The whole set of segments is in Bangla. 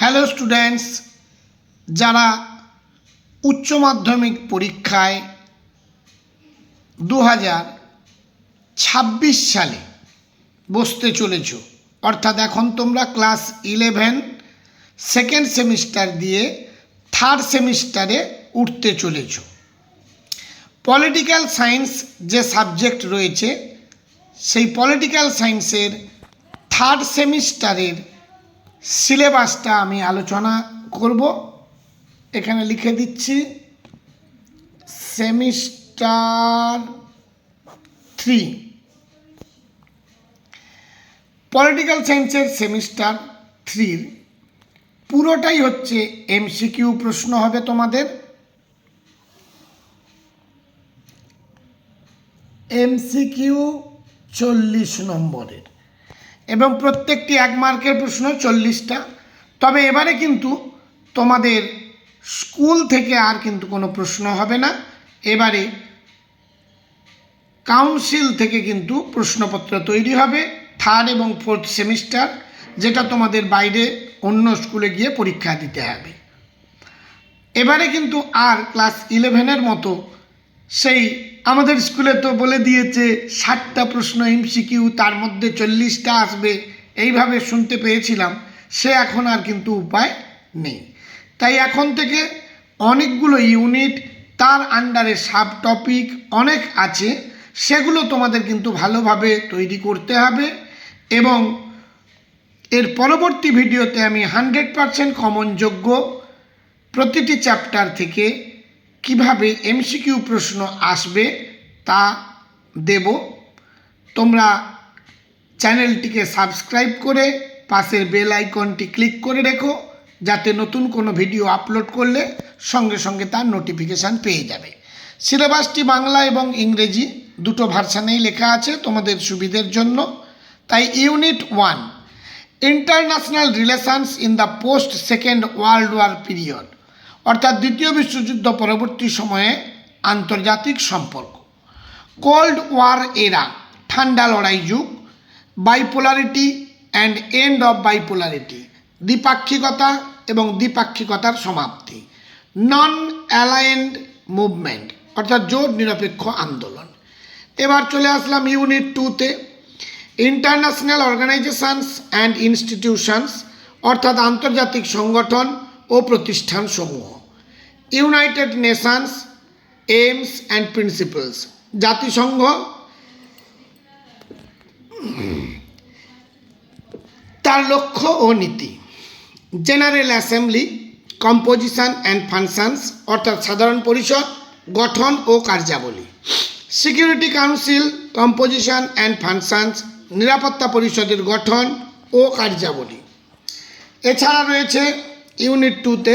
হ্যালো স্টুডেন্টস, যারা উচ্চ মাধ্যমিক পরীক্ষায় 2026 সালে বসতে চলেছ, অর্থাৎ এখন তোমরা ক্লাস 11 সেকেন্ড সেমিস্টার দিয়ে থার্ড সেমিস্টারে উঠতে চলেছ। পলিটিক্যাল সায়েন্স যে সাবজেক্ট রয়েছে, সেই পলিটিক্যাল সায়েন্সের থার্ড সেমিস্টারের সিলেবাসটা আমি আলোচনা করব। এখানে লিখে দিচ্ছি সেমিস্টার 3 পলিটিক্যাল সায়েন্সের সেমিস্টার 3 পুরোটাই হচ্ছে এমসিকিউ প্রশ্ন হবে তোমাদের। এমসিকিউ 40 নম্বরের এবং প্রত্যেকটি 1 মার্কের প্রশ্ন 40টা। তবে এবারে কিন্তু তোমাদের স্কুল থেকে আর কিন্তু কোনো প্রশ্ন হবে না, এবারে কাউন্সিল থেকে কিন্তু প্রশ্নপত্র তৈরি হবে থার্ড এবং ফোর্থ সেমিস্টার, যেটা তোমাদের বাইরে অন্য স্কুলে গিয়ে পরীক্ষা দিতে হবে। এবারে কিন্তু আর ক্লাস 11-এর মতো সেই আমাদের স্কুলে তো বলে দিয়েছে 60টা প্রশ্ন এমসিকিউ, তার মধ্যে 40টা আসবে, এইভাবে শুনতে পেয়েছিলাম, সে এখন আর কিন্তু উপায় নেই। তাই এখন থেকে অনেকগুলো ইউনিট, তার আন্ডারে সাব টপিক অনেক আছে, সেগুলো তোমাদের কিন্তু ভালোভাবে তৈরি করতে হবে। এবং এর পরবর্তী ভিডিওতে আমি 100% কমনযোগ্য প্রতিটি চ্যাপ্টার থেকে কিভাবে এমসিকিউ প্রশ্ন আসবে তা দেব। তোমরা চ্যানেলটিকে সাবস্ক্রাইব করে পাশের বেল আইকনটি ক্লিক করে রেখো, যাতে নতুন কোনো ভিডিও আপলোড করলে সঙ্গে সঙ্গে তার নোটিফিকেশান পেয়ে যাবে। সিলেবাসটি বাংলা এবং ইংরেজি দুটো ভার্সানেই লেখা আছে তোমাদের সুবিধের জন্য। তাই unit 1 international relations in the post second world war period, অর্থাৎ দ্বিতীয় বিশ্বযুদ্ধ পরবর্তী সময়ে আন্তর্জাতিক সম্পর্ক। কোল্ড ওয়ার এরা, ঠান্ডা লড়াই যুগ। বাইপোলারিটি অ্যান্ড এন্ড অফ বাইপোলারিটি, দ্বিপাক্ষিকতা এবং দ্বিপাক্ষিকতার সমাপ্তি। নন অ্যালায়েন্ড মুভমেন্ট, অর্থাৎ জোট নিরপেক্ষ আন্দোলন। এবার চলে আসলাম ইউনিট 2-তে, ইন্টারন্যাশনাল অর্গানাইজেশনস অ্যান্ড ইনস্টিটিউশনস, অর্থাৎ আন্তর্জাতিক সংগঠন ও প্রতিষ্ঠানসমূহ। United Nations aims and principles, জাতিসংঘ তার লক্ষ্য ও নীতি। General Assembly composition and functions, অর্থাৎ সাধারণ পরিষদ গঠন ও কার্যাবলী। Security Council composition and functions, নিরাপত্তা পরিষদের গঠন ও কার্যাবলী। এছাড়া রয়েছে ইউনিট 2-তে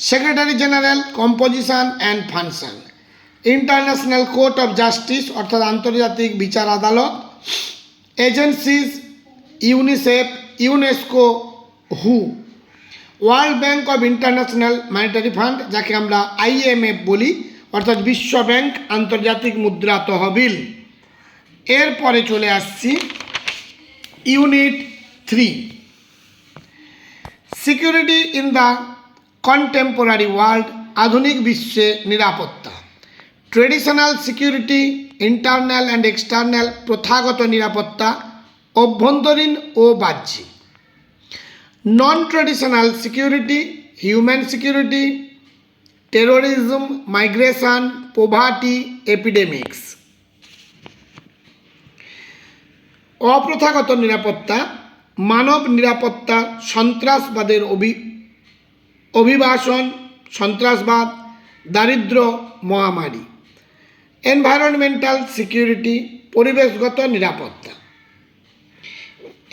Secretary General composition and function. International Court of Justice, অর্থাৎ আন্তর্জাতিক বিচার আদালত। এজেন্সিজ ইউনিসেফ, ইউনেস্কো, হু। World bank of international monetary fund, যাকে আমরা IMF বলি, অর্থাৎ বিশ্ব ব্যাংক আন্তর্জাতিক মুদ্রা তহবিল। এরপরে চলে আসছি unit 3 security in the contemporary world, আধুনিক বিশ্বে নিরাপত্তা। Traditional security, internal and external, প্রথাগত নিরাপত্তা, অভ্যন্তরীণ ও বাহ্যিক। Non traditional security, human security, terrorism, migration, poverty, epidemics. অপ্রথাগত নিরাপত্তা, মানব নিরাপত্তা, সন্ত্রাসবাদের অভিবাসন, সন্ত্রাসবাদ, দারিদ্র্য, মহামারী। এনভায়রনমেন্টাল সিকিউরিটি, পরিবেশগত নিরাপত্তা।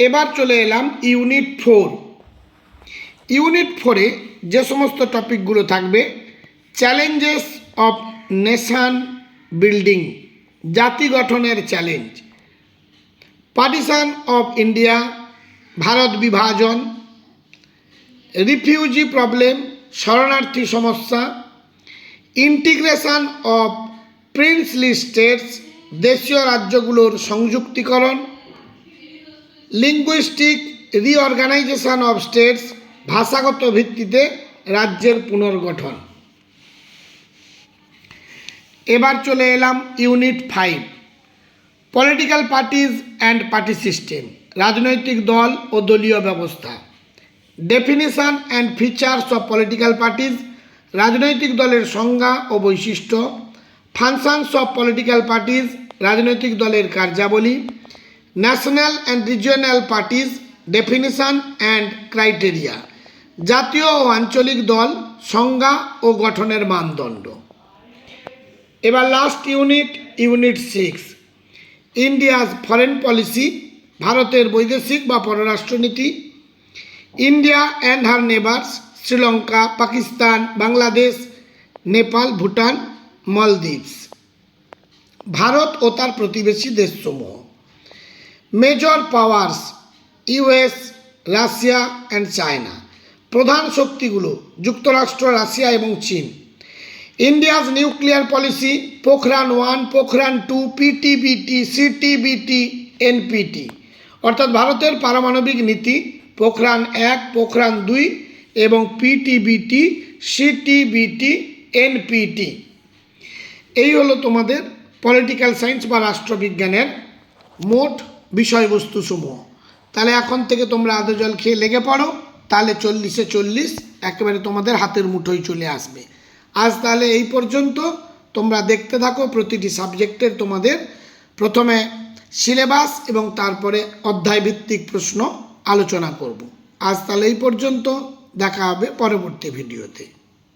এবার চলে এলাম ইউনিট 4। ইউনিট 4-এ যে সমস্ত টপিকগুলো থাকবে, চ্যালেঞ্জেস অফ নেশন বিল্ডিং, জাতি গঠনের চ্যালেঞ্জ। পার্টিশন অফ ইন্ডিয়া, ভারত বিভাজন। রিফিউজি প্রবলেম, শরণার্থী সমস্যা। ইন্টিগ্রেশন অফ প্রিন্সলি স্টেটস, দেশীয় রাজ্যগুলোর সংযুক্তিকরণ। লিঙ্গুইস্টিক রিঅর্গানাইজেশন অফ স্টেটস, ভাষাগত ভিত্তিতে রাজ্যের পুনর্গঠন। এবার চলে এলাম unit 5, political parties and party system, রাজনৈতিক দল ও দলীয় ব্যবস্থা। Definition and features of political parties, রাজনৈতিক দলের সংজ্ঞা ও বৈশিষ্ট্য। ফাংশনস অফ পলিটিক্যাল পার্টিজ, রাজনৈতিক দলের কার্যাবলী। National and regional parties, definition and criteria, জাতীয় ও আঞ্চলিক দল, সংজ্ঞা ও গঠনের মানদণ্ড। এবার last unit 6, India's foreign policy, ভারতের বৈদেশিক বা পররাষ্ট্রনীতি। India and her neighbours, Sri Lanka, Pakistan, Bangladesh, Nepal, Bhutan, Maldives. ভারত ও তার প্রতিবেশী দেশসমূহ। Major powers, US, Russia and China. প্রধান শক্তিগুলো যুক্তরাষ্ট্র, রাশিয়া এবং চীন। India's nuclear policy, Pokhran 1, Pokhran 2, PTBT, CTBT, NPT. অর্থাৎ ভারতের পারমাণবিক নীতি পোখরান 1, পোখরান 2 এবং পিটিবিটি, সিটিবিটি, এনপিটি। এই হলো তোমাদের পলিটিক্যাল সায়েন্স বা রাষ্ট্রবিজ্ঞানের মোট বিষয়বস্তু সমূহ। তাহলে এখন থেকে তোমরা আদা জল খেয়ে লেগে পড়ো, তাহলে 40-এ 40 একেবারে তোমাদের হাতের মুঠোয় চলে আসবে। আজ তাহলে এই পর্যন্ত, তোমরা দেখতে থাকো প্রতিটি সাবজেক্টের তোমাদের প্রথমে সিলেবাস এবং তারপরে অধ্যায়ভিত্তিক প্রশ্ন আলোচনা করব। আজ তাহলে এই পর্যন্ত, দেখা হবে পরবর্তী ভিডিওতে।